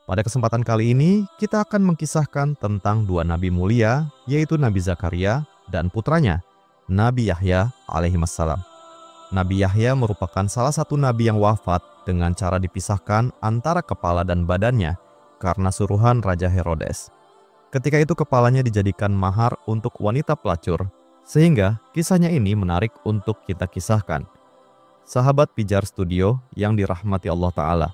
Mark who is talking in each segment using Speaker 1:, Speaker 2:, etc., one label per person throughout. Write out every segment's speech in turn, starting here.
Speaker 1: Pada kesempatan kali ini, kita akan mengkisahkan tentang dua nabi mulia, yaitu Nabi Zakaria dan putranya, Nabi Yahya alaihissalam. Nabi Yahya merupakan salah satu nabi yang wafat dengan cara dipisahkan antara kepala dan badannya karena suruhan Raja Herodes. Ketika itu kepalanya dijadikan mahar untuk wanita pelacur, sehingga kisahnya ini menarik untuk kita kisahkan. Sahabat Pijar Studio yang dirahmati Allah Ta'ala,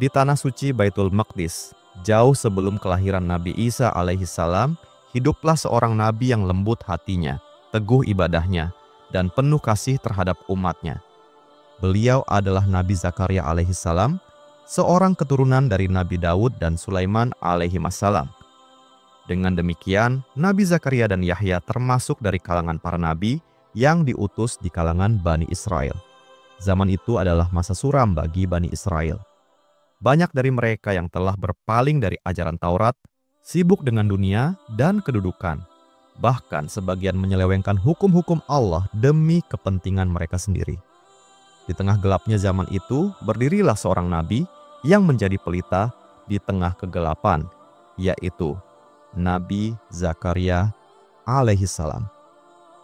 Speaker 1: di tanah suci Baitul Maqdis, jauh sebelum kelahiran Nabi Isa alaihissalam, hiduplah seorang nabi yang lembut hatinya, teguh ibadahnya, dan penuh kasih terhadap umatnya. Beliau adalah Nabi Zakaria alaihissalam, seorang keturunan dari Nabi Daud dan Sulaiman alaihissalam. Dengan demikian, Nabi Zakaria dan Yahya termasuk dari kalangan para nabi yang diutus di kalangan Bani Israel. Zaman itu adalah masa suram bagi Bani Israel. Banyak dari mereka yang telah berpaling dari ajaran Taurat, sibuk dengan dunia dan kedudukan. Bahkan sebagian menyelewengkan hukum-hukum Allah demi kepentingan mereka sendiri. Di tengah gelapnya zaman itu, berdirilah seorang nabi yang menjadi pelita di tengah kegelapan, yaitu Nabi Zakaria alaihissalam.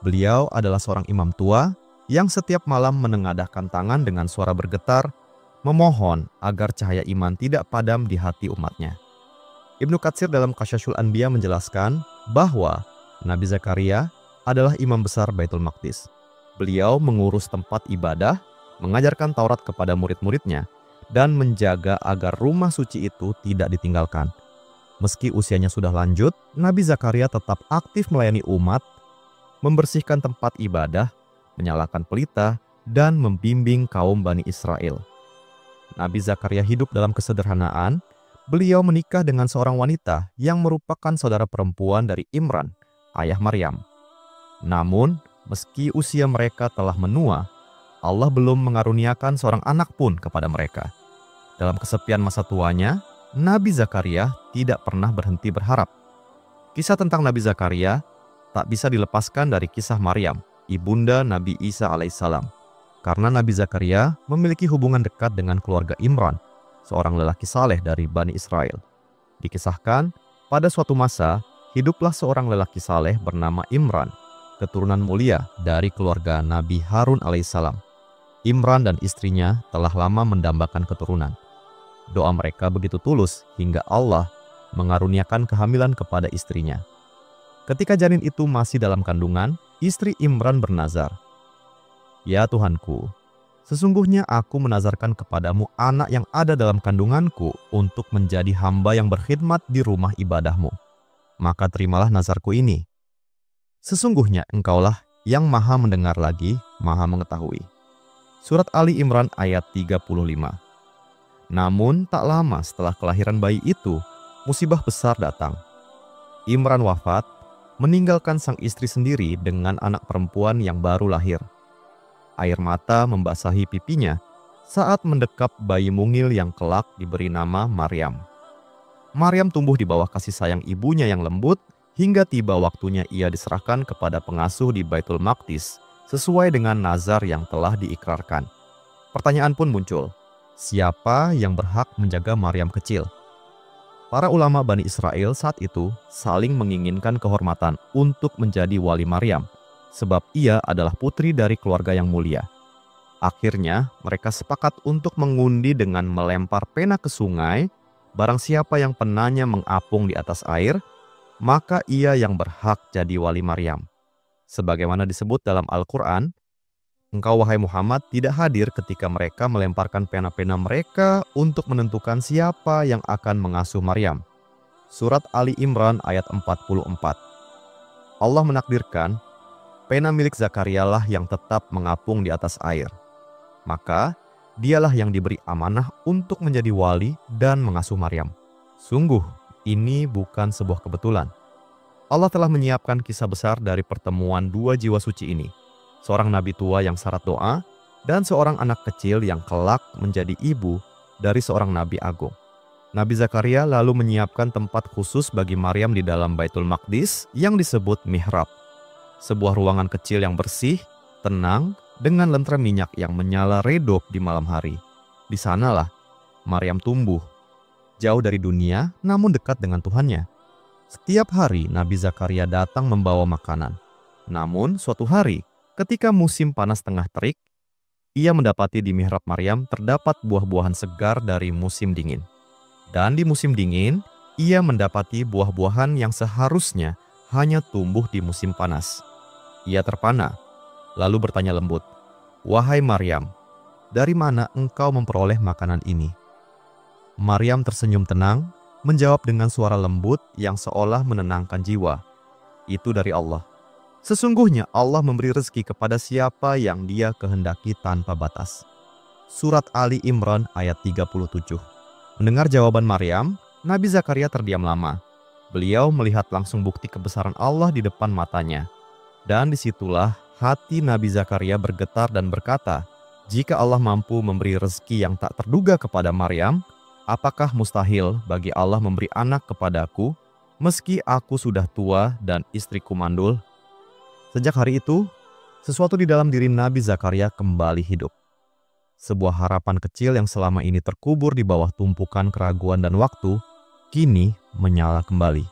Speaker 1: Beliau adalah seorang imam tua yang setiap malam menengadahkan tangan dengan suara bergetar, memohon agar cahaya iman tidak padam di hati umatnya. Ibnu Katsir dalam Qasasul Anbiya menjelaskan bahwa Nabi Zakaria adalah imam besar Baitul Maqdis. Beliau mengurus tempat ibadah, mengajarkan Taurat kepada murid-muridnya, dan menjaga agar rumah suci itu tidak ditinggalkan. Meski usianya sudah lanjut, Nabi Zakaria tetap aktif melayani umat, membersihkan tempat ibadah, menyalakan pelita, dan membimbing kaum Bani Israel. Nabi Zakaria hidup dalam kesederhanaan. Beliau menikah dengan seorang wanita yang merupakan saudara perempuan dari Imran, ayah Maryam. Namun, meski usia mereka telah menua, Allah belum mengaruniakan seorang anak pun kepada mereka. Dalam kesepian masa tuanya, Nabi Zakaria tidak pernah berhenti berharap. Kisah tentang Nabi Zakaria tak bisa dilepaskan dari kisah Maryam, ibunda Nabi Isa alaihissalam. Karena Nabi Zakaria memiliki hubungan dekat dengan keluarga Imran, seorang lelaki saleh dari Bani Israel. Dikisahkan, pada suatu masa, hiduplah seorang lelaki saleh bernama Imran, keturunan mulia dari keluarga Nabi Harun alaihissalam. Imran dan istrinya telah lama mendambakan keturunan. Doa mereka begitu tulus hingga Allah mengaruniakan kehamilan kepada istrinya. Ketika janin itu masih dalam kandungan, istri Imran bernazar, "Ya Tuhanku, sesungguhnya aku menazarkan kepadamu anak yang ada dalam kandunganku untuk menjadi hamba yang berkhidmat di rumah ibadahmu. Maka terimalah nazarku ini. Sesungguhnya engkaulah yang maha mendengar lagi, maha mengetahui." Surat Ali Imran ayat 35. Namun tak lama setelah kelahiran bayi itu, musibah besar datang. Imran wafat, meninggalkan sang istri sendiri dengan anak perempuan yang baru lahir. Air mata membasahi pipinya saat mendekap bayi mungil yang kelak diberi nama Maryam. Maryam tumbuh di bawah kasih sayang ibunya yang lembut hingga tiba waktunya ia diserahkan kepada pengasuh di Baitul Maqdis sesuai dengan nazar yang telah diikrarkan. Pertanyaan pun muncul, siapa yang berhak menjaga Maryam kecil? Para ulama Bani Israel saat itu saling menginginkan kehormatan untuk menjadi wali Maryam, sebab ia adalah putri dari keluarga yang mulia. Akhirnya, mereka sepakat untuk mengundi dengan melempar pena ke sungai. Barang siapa yang penanya mengapung di atas air, maka ia yang berhak jadi wali Maryam. Sebagaimana disebut dalam Al-Quran, engkau wahai Muhammad tidak hadir ketika mereka melemparkan pena-pena mereka untuk menentukan siapa yang akan mengasuh Maryam. Surat Ali Imran ayat 44. Allah menakdirkan, pena milik Zakaria lah yang tetap mengapung di atas air. Maka, dialah yang diberi amanah untuk menjadi wali dan mengasuh Maryam. Sungguh, ini bukan sebuah kebetulan. Allah telah menyiapkan kisah besar dari pertemuan dua jiwa suci ini. Seorang nabi tua yang syarat doa, dan seorang anak kecil yang kelak menjadi ibu dari seorang nabi agung. Nabi Zakaria lalu menyiapkan tempat khusus bagi Maryam di dalam Baitul Maqdis yang disebut mihrab. Sebuah ruangan kecil yang bersih, tenang, dengan lentera minyak yang menyala redup di malam hari. Di sanalah Maryam tumbuh. jauh dari dunia namun dekat dengan Tuhannya. Setiap hari Nabi Zakaria datang membawa makanan. Namun suatu hari, ketika musim panas tengah terik, ia mendapati di mihrab Maryam terdapat buah-buahan segar dari musim dingin. Dan di musim dingin, ia mendapati buah-buahan yang seharusnya hanya tumbuh di musim panas. Ia terpana, lalu bertanya lembut, "Wahai Maryam, dari mana engkau memperoleh makanan ini?" Maryam tersenyum tenang, menjawab dengan suara lembut yang seolah menenangkan jiwa, "Itu dari Allah. Sesungguhnya Allah memberi rezeki kepada siapa yang Dia kehendaki tanpa batas." Surat Ali Imran ayat 37. Mendengar jawaban Maryam, Nabi Zakaria terdiam lama. Beliau melihat langsung bukti kebesaran Allah di depan matanya. Dan disitulah hati Nabi Zakaria bergetar dan berkata, "Jika Allah mampu memberi rezeki yang tak terduga kepada Maryam, apakah mustahil bagi Allah memberi anak kepadaku, meski aku sudah tua dan istriku mandul?" Sejak hari itu, sesuatu di dalam diri Nabi Zakaria kembali hidup. Sebuah harapan kecil yang selama ini terkubur di bawah tumpukan keraguan dan waktu, kini menyala kembali.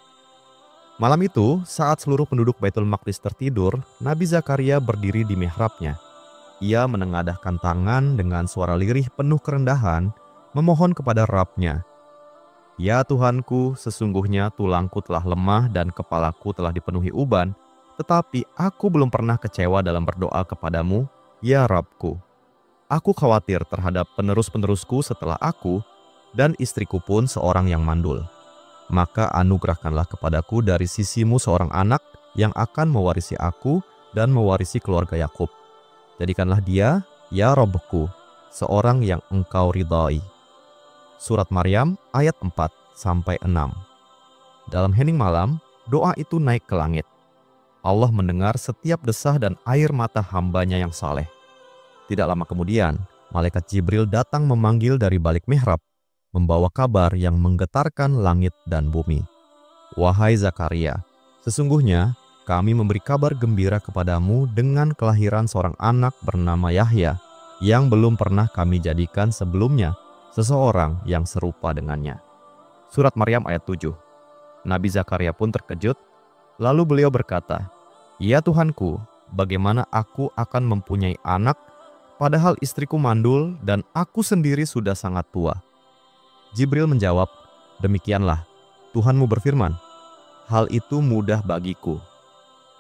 Speaker 1: Malam itu, saat seluruh penduduk Baitul Maqdis tertidur, Nabi Zakaria berdiri di mihrabnya. Ia menengadahkan tangan dengan suara lirih penuh kerendahan, memohon kepada Rabb-Nya. "Ya Tuhanku, sesungguhnya tulangku telah lemah dan kepalaku telah dipenuhi uban, tetapi aku belum pernah kecewa dalam berdoa kepadamu, ya Rabb-Ku. Aku khawatir terhadap penerus-penerusku setelah aku, dan istriku pun seorang yang mandul. Maka anugerahkanlah kepadaku dari sisimu seorang anak yang akan mewarisi aku dan mewarisi keluarga Yakub. Jadikanlah dia, ya Rabb-Ku, seorang yang engkau ridhai." Surat Maryam ayat 4-6. Dalam hening malam, doa itu naik ke langit. Allah mendengar setiap desah dan air mata hambanya yang saleh. Tidak lama kemudian, malaikat Jibril datang memanggil dari balik mihrab, membawa kabar yang menggetarkan langit dan bumi. "Wahai Zakaria, sesungguhnya kami memberi kabar gembira kepadamu dengan kelahiran seorang anak bernama Yahya, yang belum pernah kami jadikan sebelumnya seseorang yang serupa dengannya." Surat Maryam ayat 7. Nabi Zakaria pun terkejut. Lalu beliau berkata, "Ya Tuhanku, bagaimana aku akan mempunyai anak, padahal istriku mandul dan aku sendiri sudah sangat tua?" Jibril menjawab, "Demikianlah, Tuhanmu berfirman, hal itu mudah bagiku.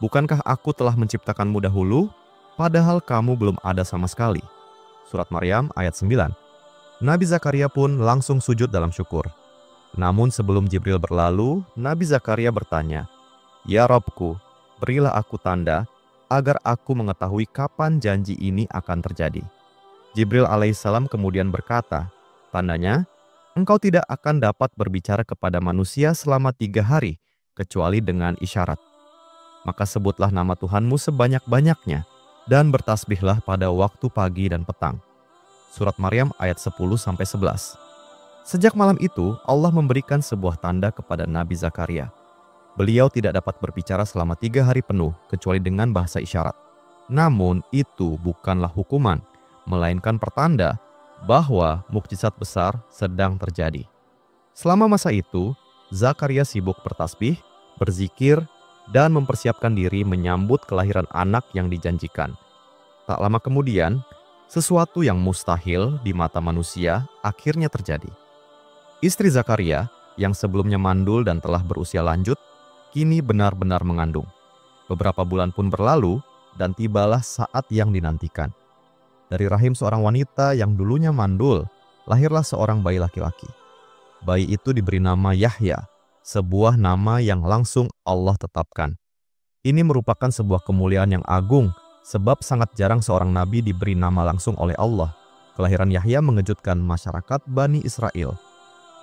Speaker 1: Bukankah aku telah menciptakanmu dahulu, padahal kamu belum ada sama sekali?" Surat Maryam ayat 9. Nabi Zakaria pun langsung sujud dalam syukur. Namun sebelum Jibril berlalu, Nabi Zakaria bertanya, "Ya Rabb-Ku, berilah aku tanda agar aku mengetahui kapan janji ini akan terjadi." Jibril alaihissalam kemudian berkata, "Tandanya, engkau tidak akan dapat berbicara kepada manusia selama 3 hari, kecuali dengan isyarat. Maka sebutlah nama Tuhanmu sebanyak-banyaknya, dan bertasbihlah pada waktu pagi dan petang." Surat Maryam ayat 10-11. Sejak malam itu, Allah memberikan sebuah tanda kepada Nabi Zakaria. Beliau tidak dapat berbicara selama 3 hari penuh, kecuali dengan bahasa isyarat. Namun itu bukanlah hukuman, melainkan pertanda bahwa mukjizat besar sedang terjadi. Selama masa itu, Zakaria sibuk bertasbih, berzikir, dan mempersiapkan diri menyambut kelahiran anak yang dijanjikan. Tak lama kemudian, sesuatu yang mustahil di mata manusia akhirnya terjadi. Istri Zakaria, yang sebelumnya mandul dan telah berusia lanjut, kini benar-benar mengandung. Beberapa bulan pun berlalu, dan tibalah saat yang dinantikan. Dari rahim seorang wanita yang dulunya mandul, lahirlah seorang bayi laki-laki. Bayi itu diberi nama Yahya, sebuah nama yang langsung Allah tetapkan. Ini merupakan sebuah kemuliaan yang agung, sebab sangat jarang seorang nabi diberi nama langsung oleh Allah. Kelahiran Yahya mengejutkan masyarakat Bani Israel.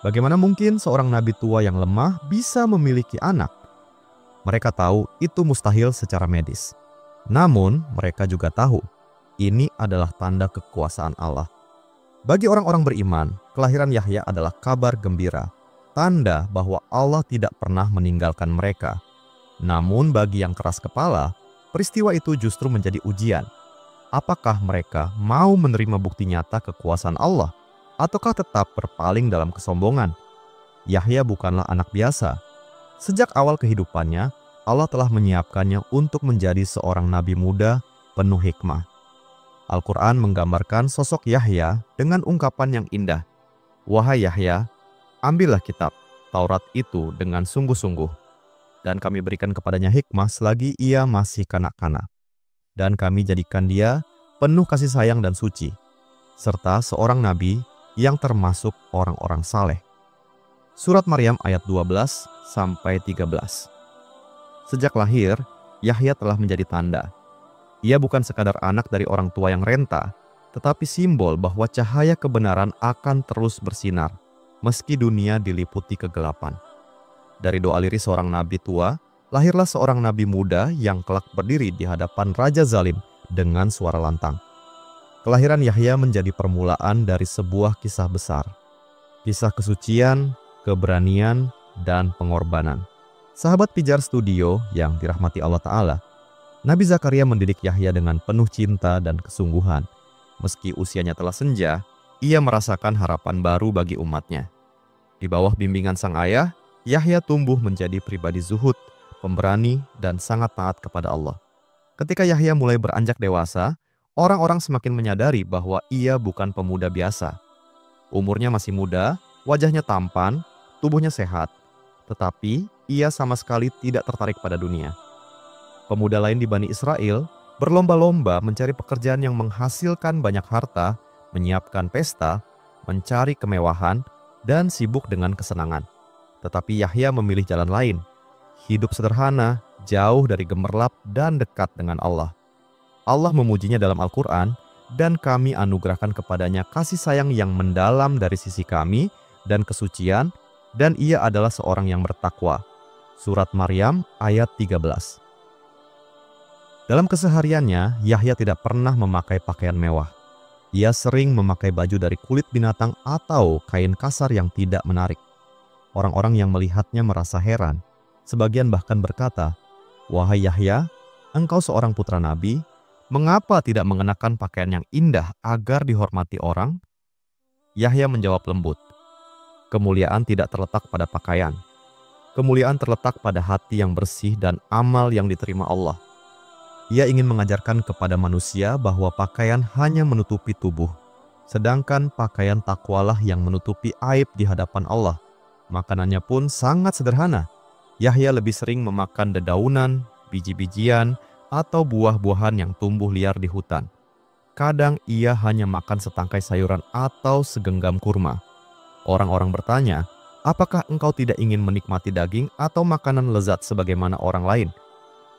Speaker 1: Bagaimana mungkin seorang nabi tua yang lemah bisa memiliki anak? Mereka tahu itu mustahil secara medis. Namun mereka juga tahu ini adalah tanda kekuasaan Allah. Bagi orang-orang beriman, kelahiran Yahya adalah kabar gembira, tanda bahwa Allah tidak pernah meninggalkan mereka. Namun bagi yang keras kepala, peristiwa itu justru menjadi ujian. Apakah mereka mau menerima bukti nyata kekuasaan Allah, ataukah tetap berpaling dalam kesombongan? Yahya bukanlah anak biasa. Sejak awal kehidupannya, Allah telah menyiapkannya untuk menjadi seorang nabi muda penuh hikmah. Al-Quran menggambarkan sosok Yahya dengan ungkapan yang indah. Wahai Yahya, ambillah kitab Taurat itu dengan sungguh-sungguh, dan kami berikan kepadanya hikmah selagi ia masih kanak-kanak. Dan kami jadikan dia penuh kasih sayang dan suci, serta seorang nabi yang termasuk orang-orang saleh. Surat Maryam ayat 12-13. Sejak lahir, Yahya telah menjadi tanda. Ia bukan sekadar anak dari orang tua yang renta, tetapi simbol bahwa cahaya kebenaran akan terus bersinar, meski dunia diliputi kegelapan. Dari doa liris seorang nabi tua, lahirlah seorang nabi muda yang kelak berdiri di hadapan Raja Zalim dengan suara lantang. Kelahiran Yahya menjadi permulaan dari sebuah kisah besar. Kisah kesucian, keberanian, dan pengorbanan. Sahabat Pijar Studio yang dirahmati Allah Ta'ala, Nabi Zakaria mendidik Yahya dengan penuh cinta dan kesungguhan. Meski usianya telah senja, ia merasakan harapan baru bagi umatnya. Di bawah bimbingan sang ayah, Yahya tumbuh menjadi pribadi zuhud, pemberani, dan sangat taat kepada Allah. Ketika Yahya mulai beranjak dewasa, orang-orang semakin menyadari bahwa ia bukan pemuda biasa. Umurnya masih muda, wajahnya tampan, tubuhnya sehat, tetapi ia sama sekali tidak tertarik pada dunia. Pemuda lain di Bani Israel berlomba-lomba mencari pekerjaan yang menghasilkan banyak harta, menyiapkan pesta, mencari kemewahan, dan sibuk dengan kesenangan. Tetapi Yahya memilih jalan lain, hidup sederhana, jauh dari gemerlap dan dekat dengan Allah. Allah memujinya dalam Al-Quran, dan kami anugerahkan kepadanya kasih sayang yang mendalam dari sisi kami dan kesucian, dan ia adalah seorang yang bertakwa. Surat Maryam ayat 13. Dalam kesehariannya, Yahya tidak pernah memakai pakaian mewah. Ia sering memakai baju dari kulit binatang atau kain kasar yang tidak menarik. Orang-orang yang melihatnya merasa heran. Sebagian bahkan berkata, "Wahai Yahya, engkau seorang putra nabi, mengapa tidak mengenakan pakaian yang indah agar dihormati orang?" Yahya menjawab lembut, "Kemuliaan tidak terletak pada pakaian. Kemuliaan terletak pada hati yang bersih dan amal yang diterima Allah." Ia ingin mengajarkan kepada manusia bahwa pakaian hanya menutupi tubuh, sedangkan pakaian takwalah yang menutupi aib di hadapan Allah. Makanannya pun sangat sederhana. Yahya lebih sering memakan dedaunan, biji-bijian, atau buah-buahan yang tumbuh liar di hutan. Kadang ia hanya makan setangkai sayuran atau segenggam kurma. Orang-orang bertanya, "Apakah engkau tidak ingin menikmati daging atau makanan lezat sebagaimana orang lain?"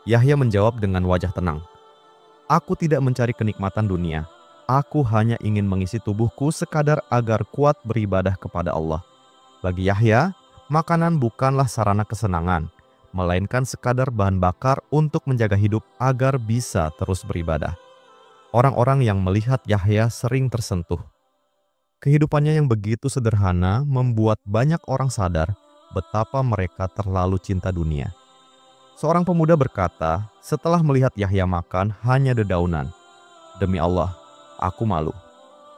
Speaker 1: Yahya menjawab dengan wajah tenang, "Aku tidak mencari kenikmatan dunia. Aku hanya ingin mengisi tubuhku sekadar agar kuat beribadah kepada Allah." Bagi Yahya, makanan bukanlah sarana kesenangan, melainkan sekadar bahan bakar untuk menjaga hidup agar bisa terus beribadah. Orang-orang yang melihat Yahya sering tersentuh. Kehidupannya yang begitu sederhana membuat banyak orang sadar betapa mereka terlalu cinta dunia. Seorang pemuda berkata setelah melihat Yahya makan hanya dedaunan, "Demi Allah, aku malu.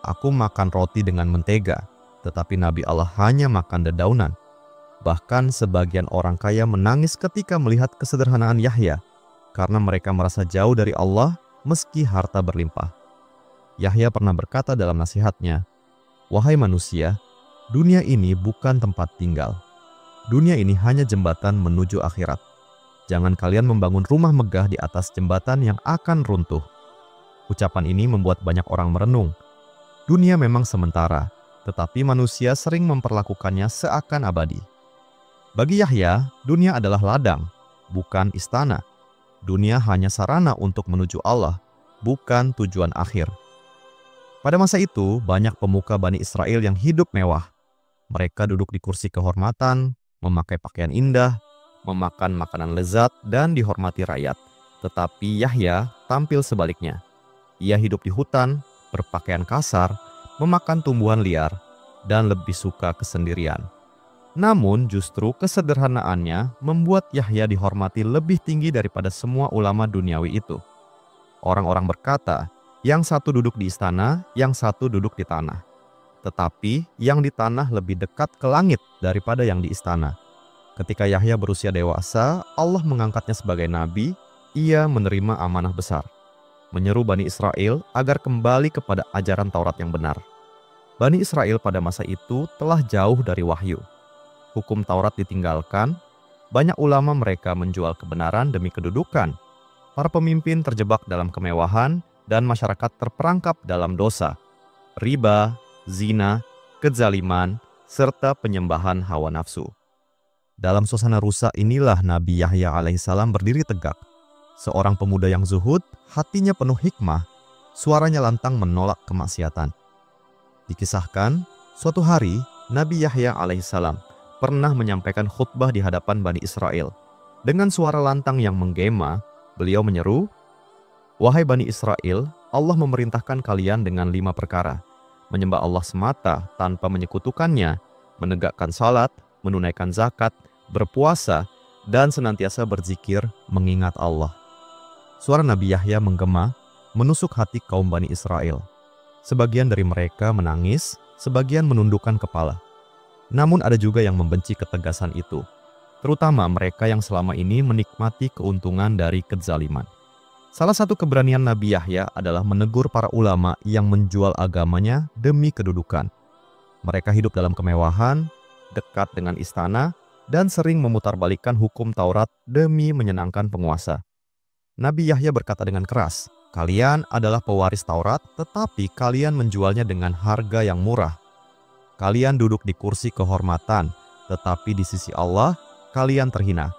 Speaker 1: Aku makan roti dengan mentega, tetapi Nabi Allah hanya makan dedaunan." Bahkan sebagian orang kaya menangis ketika melihat kesederhanaan Yahya, karena mereka merasa jauh dari Allah meski harta berlimpah. Yahya pernah berkata dalam nasihatnya, "Wahai manusia, dunia ini bukan tempat tinggal. Dunia ini hanya jembatan menuju akhirat. Jangan kalian membangun rumah megah di atas jembatan yang akan runtuh." Ucapan ini membuat banyak orang merenung. Dunia memang sementara, tetapi manusia sering memperlakukannya seakan abadi. Bagi Yahya, dunia adalah ladang, bukan istana. Dunia hanya sarana untuk menuju Allah, bukan tujuan akhir. Pada masa itu, banyak pemuka Bani Israel yang hidup mewah. Mereka duduk di kursi kehormatan, memakai pakaian indah, memakan makanan lezat, dan dihormati rakyat. Tetapi Yahya tampil sebaliknya. Ia hidup di hutan, berpakaian kasar, memakan tumbuhan liar, dan lebih suka kesendirian. Namun justru kesederhanaannya membuat Yahya dihormati lebih tinggi daripada semua ulama duniawi itu. Orang-orang berkata, yang satu duduk di istana, yang satu duduk di tanah. tetapi yang di tanah lebih dekat ke langit daripada yang di istana. Ketika Yahya berusia dewasa, Allah mengangkatnya sebagai nabi. Ia menerima amanah besar, menyeru Bani Israel agar kembali kepada ajaran Taurat yang benar. Bani Israel pada masa itu telah jauh dari wahyu. Hukum Taurat ditinggalkan, banyak ulama mereka menjual kebenaran demi kedudukan. Para pemimpin terjebak dalam kemewahan dan masyarakat terperangkap dalam dosa, riba, zina, kezaliman, serta penyembahan hawa nafsu. Dalam suasana rusak inilah Nabi Yahya alaihissalam berdiri tegak. Seorang pemuda yang zuhud, hatinya penuh hikmah, suaranya lantang menolak kemaksiatan. Dikisahkan, suatu hari Nabi Yahya alaihissalam pernah menyampaikan khutbah di hadapan Bani Israel. Dengan suara lantang yang menggema, beliau menyeru, "Wahai Bani Israel, Allah memerintahkan kalian dengan 5 perkara. Menyembah Allah semata tanpa menyekutukannya, menegakkan salat, menunaikan zakat, berpuasa, dan senantiasa berzikir mengingat Allah." Suara Nabi Yahya menggema, menusuk hati kaum Bani Israel. Sebagian dari mereka menangis, sebagian menundukkan kepala. Namun ada juga yang membenci ketegasan itu, terutama mereka yang selama ini menikmati keuntungan dari kezaliman. Salah satu keberanian Nabi Yahya adalah menegur para ulama yang menjual agamanya demi kedudukan. Mereka hidup dalam kemewahan, dekat dengan istana, dan sering memutarbalikkan hukum Taurat demi menyenangkan penguasa. Nabi Yahya berkata dengan keras, "Kalian adalah pewaris Taurat, tetapi kalian menjualnya dengan harga yang murah. Kalian duduk di kursi kehormatan, tetapi di sisi Allah, kalian terhina.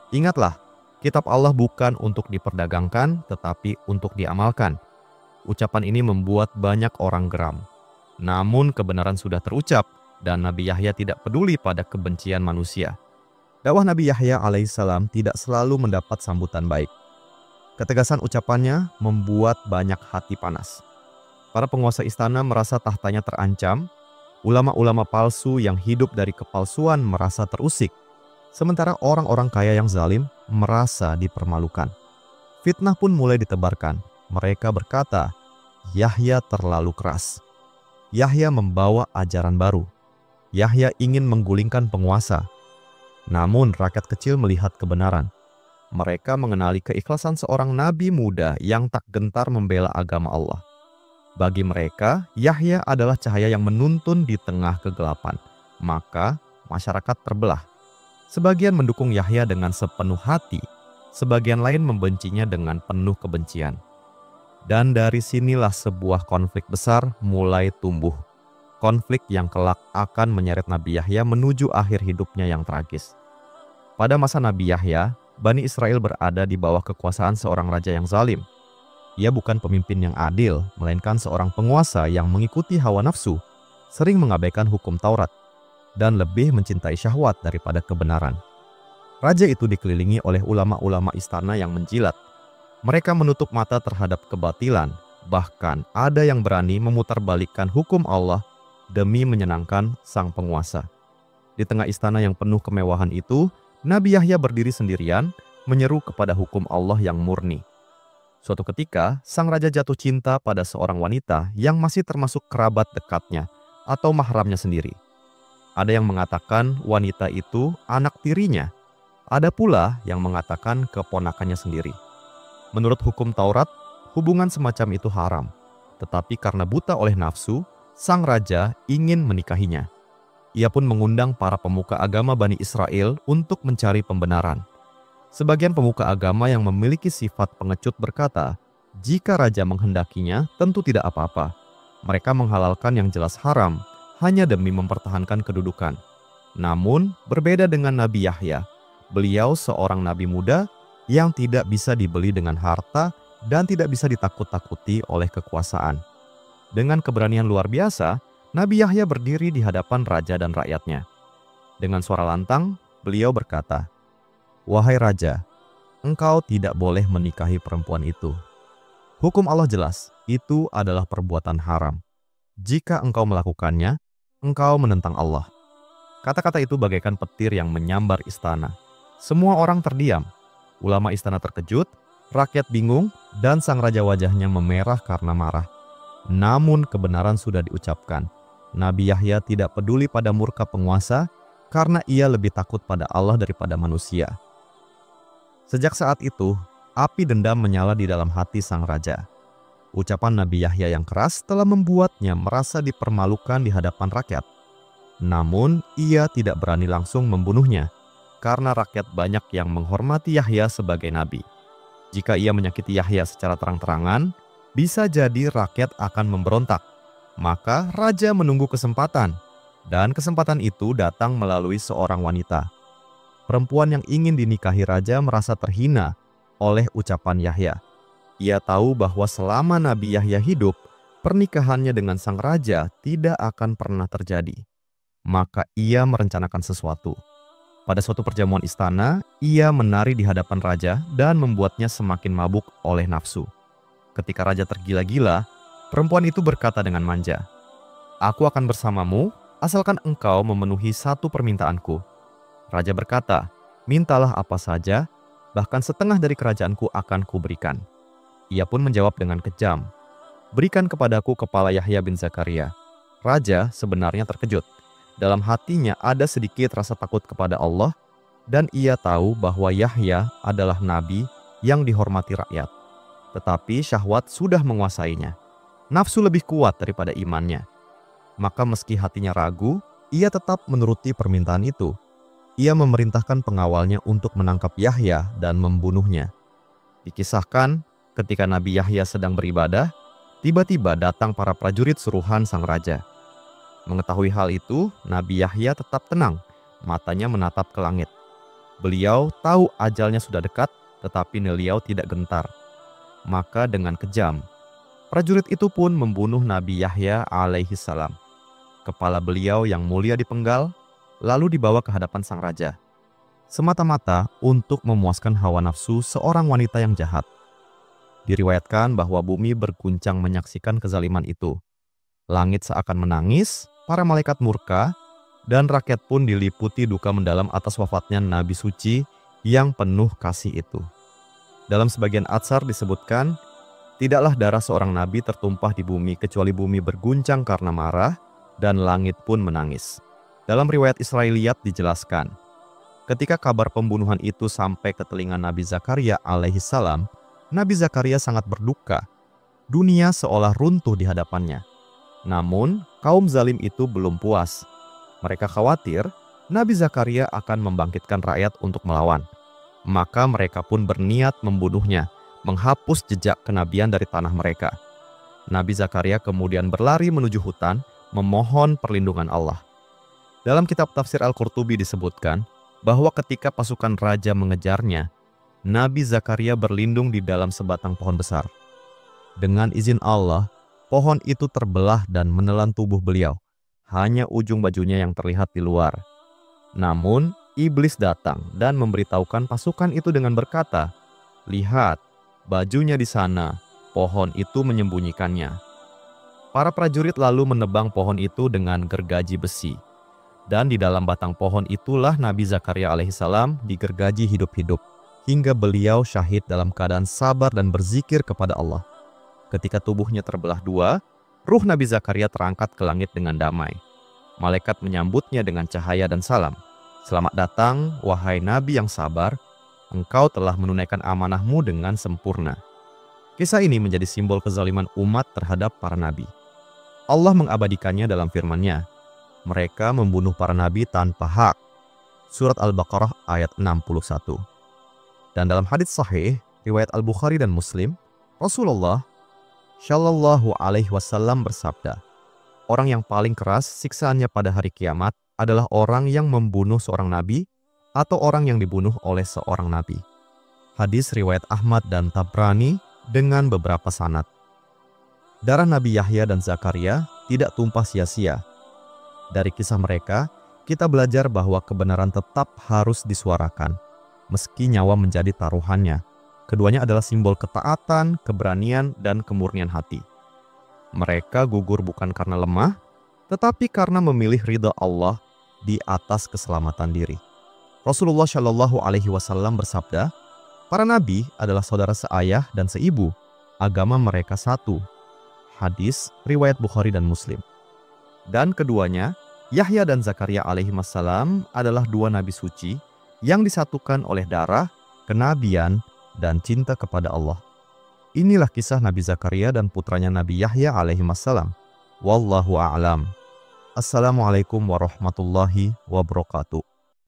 Speaker 1: Ingatlah, kitab Allah bukan untuk diperdagangkan, tetapi untuk diamalkan." Ucapan ini membuat banyak orang geram. Namun kebenaran sudah terucap, dan Nabi Yahya tidak peduli pada kebencian manusia. Dakwah Nabi Yahya alaihissalam tidak selalu mendapat sambutan baik. Ketegasan ucapannya membuat banyak hati panas. Para penguasa istana merasa tahtanya terancam. Ulama-ulama palsu yang hidup dari kepalsuan merasa terusik. Sementara orang-orang kaya yang zalim merasa dipermalukan. Fitnah pun mulai ditebarkan. Mereka berkata, Yahya terlalu keras. Yahya membawa ajaran baru. Yahya ingin menggulingkan penguasa. Namun rakyat kecil melihat kebenaran. Mereka mengenali keikhlasan seorang nabi muda yang tak gentar membela agama Allah. Bagi mereka, Yahya adalah cahaya yang menuntun di tengah kegelapan. Maka masyarakat terbelah. Sebagian mendukung Yahya dengan sepenuh hati, sebagian lain membencinya dengan penuh kebencian. Dan dari sinilah sebuah konflik besar mulai tumbuh. Konflik yang kelak akan menyeret Nabi Yahya menuju akhir hidupnya yang tragis. Pada masa Nabi Yahya, Bani Israel berada di bawah kekuasaan seorang raja yang zalim. Ia bukan pemimpin yang adil, melainkan seorang penguasa yang mengikuti hawa nafsu, sering mengabaikan hukum Taurat, dan lebih mencintai syahwat daripada kebenaran. Raja itu dikelilingi oleh ulama-ulama istana yang menjilat. Mereka menutup mata terhadap kebatilan, bahkan ada yang berani memutarbalikkan hukum Allah demi menyenangkan sang penguasa. Di tengah istana yang penuh kemewahan itu, Nabi Yahya berdiri sendirian, menyeru kepada hukum Allah yang murni. Suatu ketika, sang raja jatuh cinta pada seorang wanita yang masih termasuk kerabat dekatnya atau mahramnya sendiri. Ada yang mengatakan wanita itu anak tirinya. Ada pula yang mengatakan keponakannya sendiri. Menurut hukum Taurat, hubungan semacam itu haram. Tetapi karena buta oleh nafsu, sang raja ingin menikahinya. Ia pun mengundang para pemuka agama Bani Israel untuk mencari pembenaran. Sebagian pemuka agama yang memiliki sifat pengecut berkata, jika raja menghendakinya, tentu tidak apa-apa. Mereka menghalalkan yang jelas haram, hanya demi mempertahankan kedudukan. Namun, berbeda dengan Nabi Yahya, beliau seorang nabi muda yang tidak bisa dibeli dengan harta dan tidak bisa ditakut-takuti oleh kekuasaan. Dengan keberanian luar biasa, Nabi Yahya berdiri di hadapan raja dan rakyatnya. Dengan suara lantang, beliau berkata, "Wahai raja, engkau tidak boleh menikahi perempuan itu. Hukum Allah jelas, itu adalah perbuatan haram. Jika engkau melakukannya, engkau menentang Allah." Kata-kata itu bagaikan petir yang menyambar istana. Semua orang terdiam. Ulama istana terkejut, rakyat bingung, dan sang raja wajahnya memerah karena marah. Namun kebenaran sudah diucapkan. Nabi Yahya tidak peduli pada murka penguasa karena ia lebih takut pada Allah daripada manusia. Sejak saat itu, api dendam menyala di dalam hati sang raja. Ucapan Nabi Yahya yang keras telah membuatnya merasa dipermalukan di hadapan rakyat. Namun, ia tidak berani langsung membunuhnya, karena rakyat banyak yang menghormati Yahya sebagai nabi. Jika ia menyakiti Yahya secara terang-terangan, bisa jadi rakyat akan memberontak. Maka raja menunggu kesempatan, dan kesempatan itu datang melalui seorang wanita. Perempuan yang ingin dinikahi raja merasa terhina oleh ucapan Yahya. Ia tahu bahwa selama Nabi Yahya hidup, pernikahannya dengan sang raja tidak akan pernah terjadi. Maka ia merencanakan sesuatu. Pada suatu perjamuan istana, ia menari di hadapan raja dan membuatnya semakin mabuk oleh nafsu. Ketika raja tergila-gila, perempuan itu berkata dengan manja, "Aku akan bersamamu, asalkan engkau memenuhi satu permintaanku." Raja berkata, "Mintalah apa saja, bahkan setengah dari kerajaanku akan kuberikan." Ia pun menjawab dengan kejam, "Berikan kepadaku kepala Yahya bin Zakaria." Raja sebenarnya terkejut. Dalam hatinya ada sedikit rasa takut kepada Allah, dan ia tahu bahwa Yahya adalah nabi yang dihormati rakyat. Tetapi syahwat sudah menguasainya. Nafsu lebih kuat daripada imannya. Maka meski hatinya ragu, ia tetap menuruti permintaan itu. Ia memerintahkan pengawalnya untuk menangkap Yahya dan membunuhnya. Dikisahkan, ketika Nabi Yahya sedang beribadah, tiba-tiba datang para prajurit suruhan sang raja. Mengetahui hal itu, Nabi Yahya tetap tenang, matanya menatap ke langit. Beliau tahu ajalnya sudah dekat, tetapi beliau tidak gentar. Maka dengan kejam, prajurit itu pun membunuh Nabi Yahya alaihi salam. Kepala beliau yang mulia dipenggal, lalu dibawa ke hadapan sang raja. Semata-mata untuk memuaskan hawa nafsu seorang wanita yang jahat. Diriwayatkan bahwa bumi berguncang menyaksikan kezaliman itu. Langit seakan menangis, para malaikat murka, dan rakyat pun diliputi duka mendalam atas wafatnya Nabi suci yang penuh kasih itu. Dalam sebagian atsar disebutkan, tidaklah darah seorang nabi tertumpah di bumi kecuali bumi berguncang karena marah, dan langit pun menangis. Dalam riwayat Israiliyat dijelaskan, ketika kabar pembunuhan itu sampai ke telinga Nabi Zakaria alaihi salam, Nabi Zakaria sangat berduka. Dunia seolah runtuh di hadapannya. Namun, kaum zalim itu belum puas. Mereka khawatir Nabi Zakaria akan membangkitkan rakyat untuk melawan. Maka mereka pun berniat membunuhnya, menghapus jejak kenabian dari tanah mereka. Nabi Zakaria kemudian berlari menuju hutan, memohon perlindungan Allah. Dalam kitab tafsir Al-Qurtubi disebutkan bahwa ketika pasukan raja mengejarnya, Nabi Zakaria berlindung di dalam sebatang pohon besar. Dengan izin Allah, pohon itu terbelah dan menelan tubuh beliau. Hanya ujung bajunya yang terlihat di luar. Namun, iblis datang dan memberitahukan pasukan itu dengan berkata, "Lihat, bajunya di sana, pohon itu menyembunyikannya." Para prajurit lalu menebang pohon itu dengan gergaji besi. Dan di dalam batang pohon itulah Nabi Zakaria alaihissalam digergaji hidup-hidup, hingga beliau syahid dalam keadaan sabar dan berzikir kepada Allah. Ketika tubuhnya terbelah dua, ruh Nabi Zakaria terangkat ke langit dengan damai. Malaikat menyambutnya dengan cahaya dan salam. "Selamat datang, wahai Nabi yang sabar, engkau telah menunaikan amanahmu dengan sempurna." Kisah ini menjadi simbol kezaliman umat terhadap para nabi. Allah mengabadikannya dalam firman-Nya, "Mereka membunuh para nabi tanpa hak." Surat Al-Baqarah ayat 61. Dan dalam hadits sahih, riwayat Al-Bukhari dan Muslim, Rasulullah Shallallahu alaihi wasallam bersabda, "Orang yang paling keras siksaannya pada hari kiamat adalah orang yang membunuh seorang nabi atau orang yang dibunuh oleh seorang nabi." Hadis riwayat Ahmad dan Tabrani dengan beberapa sanad. Darah Nabi Yahya dan Zakaria tidak tumpah sia-sia. Dari kisah mereka, kita belajar bahwa kebenaran tetap harus disuarakan, meski nyawa menjadi taruhannya. Keduanya adalah simbol ketaatan, keberanian, dan kemurnian hati. Mereka gugur bukan karena lemah, tetapi karena memilih ridha Allah di atas keselamatan diri. Rasulullah Shallallahu alaihi wasallam bersabda, "Para nabi adalah saudara seayah dan seibu, agama mereka satu." Hadis riwayat Bukhari dan Muslim. Dan keduanya, Yahya dan Zakaria alaihissalam adalah dua nabi suci yang disatukan oleh darah, kenabian, dan cinta kepada Allah. Inilah kisah Nabi Zakaria dan putranya Nabi Yahya alaihissalam. Wallahu a'lam. Assalamualaikum warahmatullahi wabarakatuh.